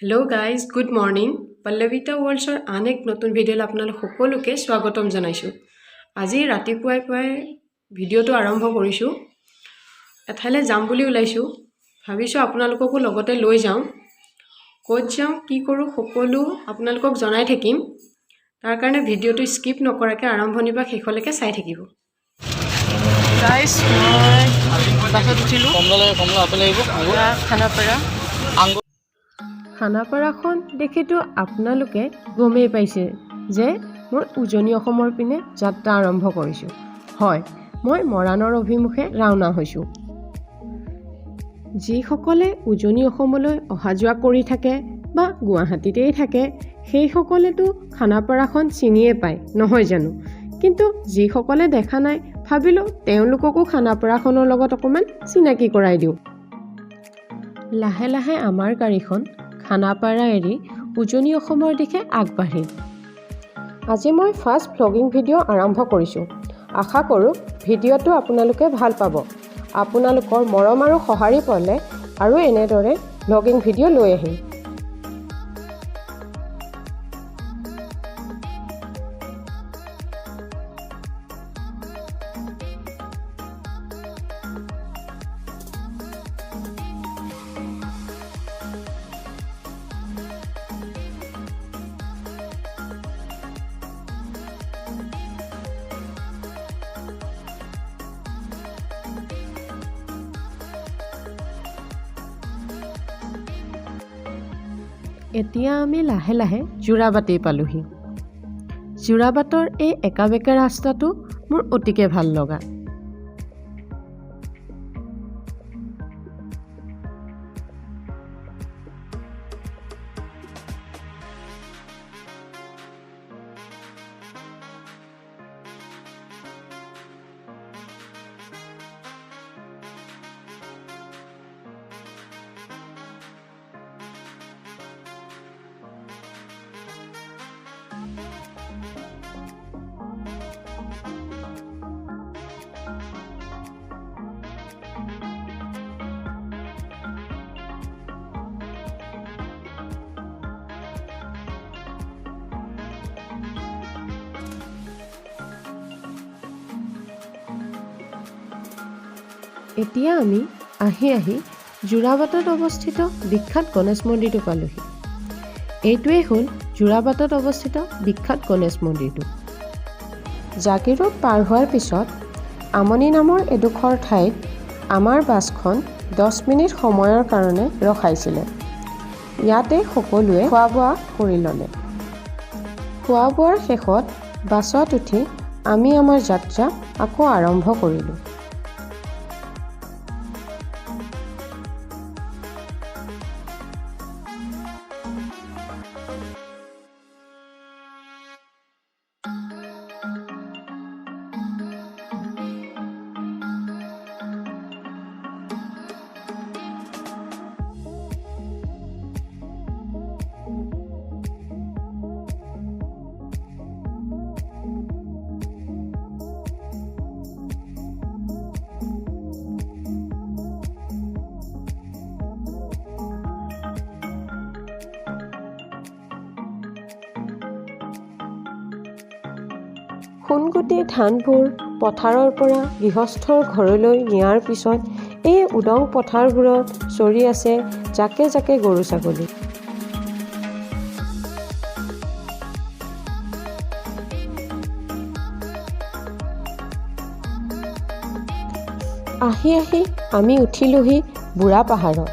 Hello' guys, good morning. Pallavita ৱৰ্ল্ডছৰ আন এক নতুন ভিডিঅ'লৈ আপোনালোক সকলোকে স্বাগতম জনাইছোঁ। আজি ৰাতিপুৱাই পুৱাই ভিডিঅ'টো আৰম্ভ কৰিছোঁ। এঠাইলৈ যাম বুলি ওলাইছোঁ, ভাবিছোঁ আপোনালোককো লগতে লৈ যাওঁ। ক'ত যাওঁ, কি কৰোঁ সকলো আপোনালোকক জনাই থাকিম। তাৰ কাৰণে ভিডিঅ'টো স্কিপ নকৰাকৈ আৰম্ভণিৰ পৰা শেষলৈকে চাই থাকিব। গাইজ, মই বাছত উঠিলোঁ। খানাপাৰাখন দেখিতো আপোনালোকে গমেই পাইছে যে মই উজনি অসমৰ পিনে যাত্ৰা আৰম্ভ কৰিছোঁ। হয়, মই মৰাণৰ অভিমুখে ৰাওনা হৈছোঁ। যিসকলে উজনি অসমলৈ অহা যোৱা কৰি থাকে বা গুৱাহাটীতেই থাকে, সেইসকলেতো খানাপাৰাখন চিনিয়ে পায়, নহয় জানো? কিন্তু যিসকলে দেখা নাই, ভাবিলোঁ তেওঁলোককো খানাপাৰাখনৰ লগত অকণমান চিনাকি কৰাই দিওঁ। লাহে লাহে আমাৰ গাড়ীখন খানাপাৰা এৰি উজনি অসমৰ দিশে আগবাঢ়িল। আজি মই ফাৰ্ষ্ট ভ্লগিং ভিডিঅ' আৰম্ভ কৰিছোঁ। আশা কৰোঁ ভিডিঅ'টো আপোনালোকে ভাল পাব। আপোনালোকৰ মৰম আৰু সঁহাৰি পালে আৰু এনেদৰে ভ্লগিং ভিডিঅ' লৈ আহিম। এতিয়া আমি লাহে লাহে যোৰাবাটে পালোহি। যোৰাবাটৰ এই একাবেকা ৰাস্তাটো মোৰ অতিকে ভাল লগা। এতিয়া আমি আহি যোৰাবাটত অৱস্থিত বিখ্যাত গণেশ মন্দিৰটো পালোহি। এইটোৱেই হ'ল যোৰাবাটত অৱস্থিত বিখ্যাত গণেশ মন্দিৰটো। জাগি ৰোড পাৰ হোৱাৰ পিছত আমনি নামৰ এডোখৰ ঠাইত আমাৰ বাছখন 10 মিনিট সময়ৰ কাৰণে ৰখাইছিলে। ইয়াতে সকলোৱে খোৱা বোৱা কৰি ল'লে। খোৱা বোৱাৰ শেষত বাছত উঠি আমি আমাৰ যাত্ৰা আকৌ আৰম্ভ কৰিলোঁ। সোণগুটি ধানবোৰ পথাৰৰ পৰা গৃহস্থৰ ঘৰলৈ নিয়াৰ পিছত এই উদং পথাৰবোৰত চৰি আছে জাকে জাকে গৰু ছাগলী। আহি আমি উঠিলোহি বুঢ়া পাহাৰত।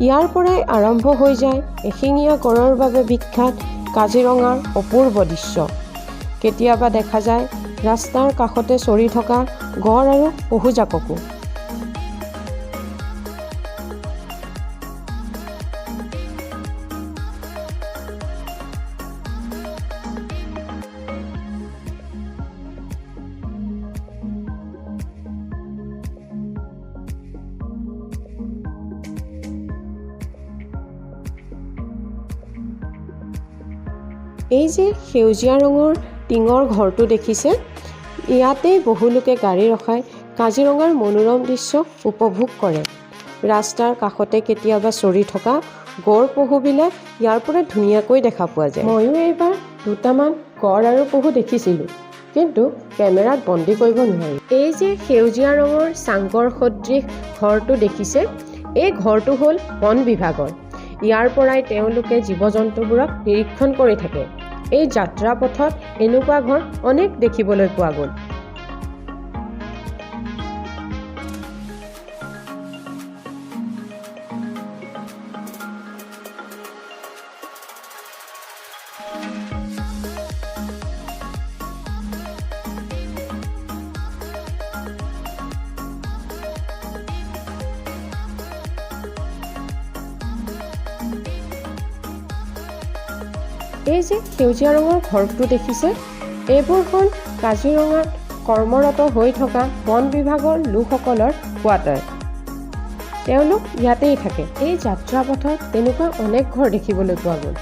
ইয়াৰ পৰাই আৰম্ভ হৈ যায় এশিঙীয়া গড়ৰ বাবে বিখ্যাত কাজিৰঙাৰ অপূৰ্ব দৃশ্য। কেতিয়াবা দেখা যায় ৰাস্তাৰ কাষতে চৰি থকা গড় আৰু পহুজাককো। এই যে সেউজীয়া ৰঙৰ টিঙৰ ঘৰটো দেখিছে, ইয়াতেই বহুলোকে গাড়ী ৰখাই কাজিৰঙাৰ মনোৰম দৃশ্য উপভোগ কৰে। ৰাস্তাৰ কাষতে কেতিয়াবা চৰি থকা গড় পহুবিলাক ইয়াৰ পৰা ধুনীয়াকৈ দেখা পোৱা যায়। ময়ো এইবাৰ দুটামান গড় আৰু পহু দেখিছিলোঁ, কিন্তু কেমেৰাত বন্দী কৰিব নোৱাৰি। এই যে সেউজীয়া ৰঙৰ চাংঘৰ সদৃশ ঘৰটো দেখিছে, এই ঘৰটো হ'ল বন বিভাগৰ। ইয়াৰ পৰাই তেওঁলোকে জীৱ জন্তুবোৰক নিৰীক্ষণ কৰি থাকে। এই যাত্ৰা পথত এনেকুৱা ঘৰ অনেক দেখিবলৈ পোৱা গ'ল। এই যে সেউজীয়া ৰঙৰ ঘৰটো দেখিছে, এইবোৰ হ'ল কাজিৰঙাত কৰ্মৰত হৈ থকা বন বিভাগৰ লোকসকলৰ কোৱাৰ্টাৰ। তেওঁলোক ইয়াতেই থাকে। এই যাত্ৰা পথত তেনেকুৱা অনেক ঘৰ দেখিবলৈ পোৱা গ'ল।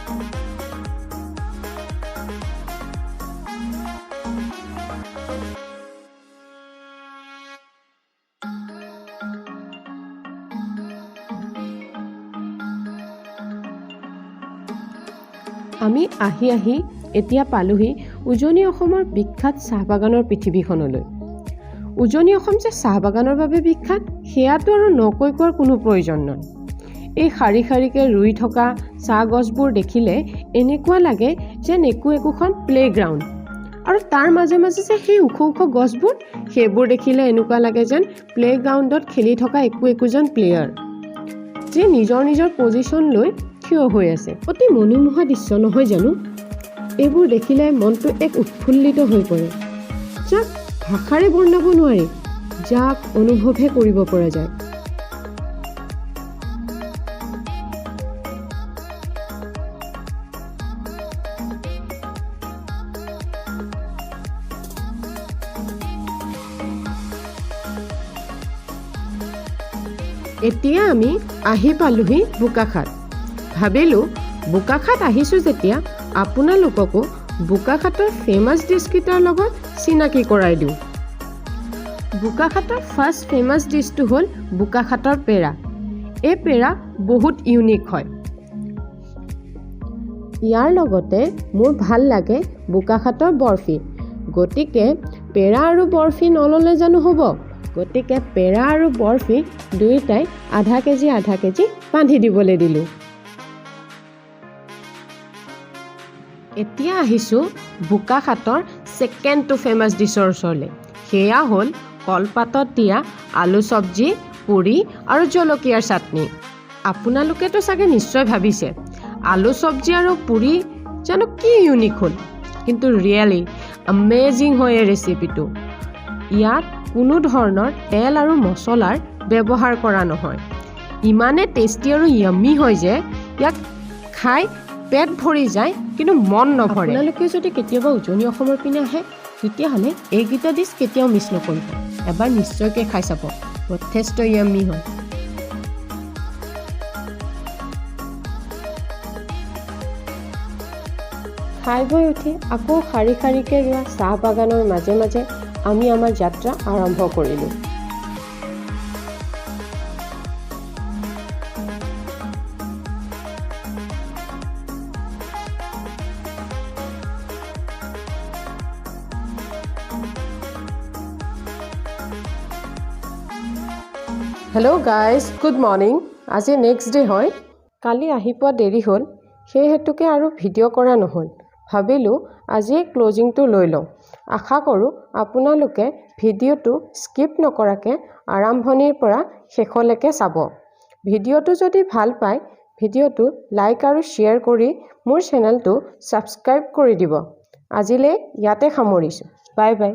আমি আহি আহি এতিয়া পালোহি উজনি অসমৰ বিখ্যাত চাহ বাগানৰ পৃথিৱীখনলৈ। উজনি অসম যে চাহ বাগানৰ বাবে বিখ্যাত, সেয়াটো আৰু নকৈ কোৱাৰ কোনো প্ৰয়োজন নাই। এই শাৰী শাৰীকৈ ৰুই থকা চাহ গছবোৰ দেখিলে এনেকুৱা লাগে যেন একোখন প্লে'গ্ৰাউণ্ড। আৰু তাৰ মাজে মাজে যে সেই ওখ ওখ গছবোৰ, সেইবোৰ দেখিলে এনেকুৱা লাগে যেন প্লে'গ্ৰাউণ্ডত খেলি থকা একোজন প্লেয়াৰ, যে নিজৰ নিজৰ পজিশ্যন লৈ থিয় হৈ আছে। অতি মনোমোহা দৃশ্য নহয় জানো? এইবোৰ দেখিলে মনটো এক উৎফুল্লিত হৈ পৰে, যাক ভাষাৰে বৰ্ণাব নোৱাৰি, যাক অনুভৱহে কৰিব পৰা যায়। এতিয়া আমি আহি পালোহি বোকাখাট। ভাবিলোঁ বোকাখাট আহিছোঁ যেতিয়া আপোনালোককো বোকাখাটৰ ফেমাছ ডিছকেইটাৰ লগত চিনাকি কৰাই দিওঁ। বোকাখাটৰ ফাৰ্ষ্ট ফেমাছ ডিছটো হ'ল বোকাখাটৰ পেৰা। এই পেৰা বহুত ইউনিক হয়। ইয়াৰ লগতে মোৰ ভাল লাগে বোকাখাটৰ বৰফি। গতিকে পেৰা আৰু বৰফি নল'লে জানো হ'ব? গতিকে পেৰা আৰু বৰফি দুয়োটাই আধা কেজি বান্ধি দিবলৈ দিলোঁ। এতিয়া আহিছোঁ বোকাখাটৰ ছেকেণ্ডটো ফেমাছ ডিছৰ ওচৰলৈ। সেয়া হ'ল কলপাতত দিয়া আলু চব্জি, পুৰি আৰু জলকীয়াৰ চাটনি। আপোনালোকেতো চাগে নিশ্চয় ভাবিছে আলু চব্জি আৰু পুৰি জানো কি ইউনিক হ'ল, কিন্তু ৰিয়েলি আমেজিং হয় এই ৰেচিপিটো। ইয়াত কোনো ধৰণৰ তেল আৰু মছলাৰ ব্যৱহাৰ কৰা নহয়। ইমানে টেষ্টি আৰু য়াম্মি হয় যে ইয়াক খাই পেট ভৰি যায়, কিন্তু মন নভৰে। আপোনালোকে যদি কেতিয়াবা উজনি অসমৰ পিনে আহে, তেতিয়াহ'লে এইকেইটা ডিছ কেতিয়াও মিছ নকৰিব। এবাৰ নিশ্চয়কৈ খাই চাব, যথেষ্ট য়াম্মি হয়। খাই বৈ উঠি আকৌ শাৰী শাৰীকৈ ৰোৱা চাহ বাগানৰ মাজে মাজে আমি আমাৰ যাত্ৰা আৰম্ভ কৰিলোঁ। Hello' guys, good morning. আজি নেক্সট ডে হয়। কালি আহি পোৱা দেৰি হ'ল, সেই হেতুকে আৰু ভিডিঅ' কৰা নহ'ল। ভাবিলোঁ আজিয়ে ক্লজিংটো লৈ লওঁ। আশা কৰোঁ আপোনালোকে ভিডিঅ'টো স্কিপ নকৰাকৈ আৰম্ভণিৰ পৰা শেষলৈকে চাব। ভিডিঅ'টো যদি ভাল পায়, ভিডিঅ'টো লাইক আৰু শ্বেয়াৰ কৰি মোৰ চেনেলটো ছাবস্ক্ৰাইব কৰি দিব। আজিলৈ ইয়াতে সামৰিছোঁ। Bye bye.